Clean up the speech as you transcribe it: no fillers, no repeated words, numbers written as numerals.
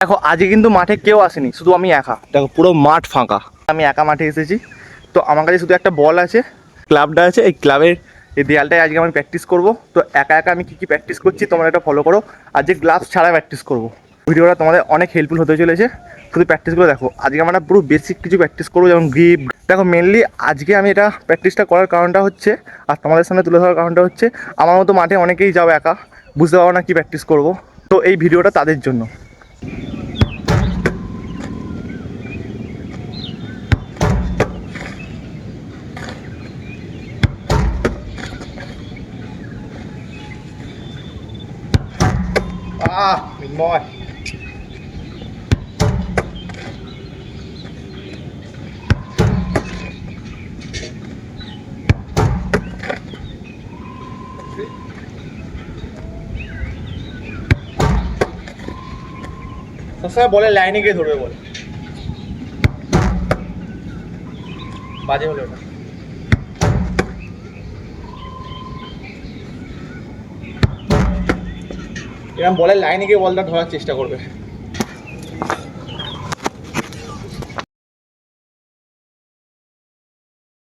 দেখো আজকে কিন্তু মাঠে কেউ আসেনি, শুধু আমি একা। দেখো পুরো মাঠ ফাঁকা, আমি একা মাঠে এসেছি। তো আমার কাছে শুধু একটা বল আছে, ক্লাবটা আছে, এই ক্লাবের এই দেয়ালটায় আজকে আমি প্র্যাকটিস করব। তো একা একা আমি কী প্র্যাকটিস করছি তোমরা এটা ফলো করো। আজকে গ্লাভস ছাড়া প্র্যাকটিস করব। ভিডিওটা তোমাদের অনেক হেল্পফুল হতে চলেছে, শুধু প্র্যাকটিসগুলো দেখো। আজকে আমরা পুরো বেসিক কিছু প্র্যাকটিস করবো, যেমন গ্রিপ। দেখো মেনলি আজকে আমি এটা প্র্যাকটিসটা করার কারণটা হচ্ছে, আর তোমাদের সামনে তুলে ধরার কারণটা হচ্ছে, আমার মতো মাঠে অনেকেই যাও একা, বুঝতে পারো না কী প্র্যাকটিস করবো। তো এই ভিডিওটা তাদের জন্য। মিনময় সবসময় বলে লাইনে গিয়ে ধরবে বলে, বাজে হলো না। এরকম বলে লাইনে গিয়ে বলটা ধরার চেষ্টা করবে।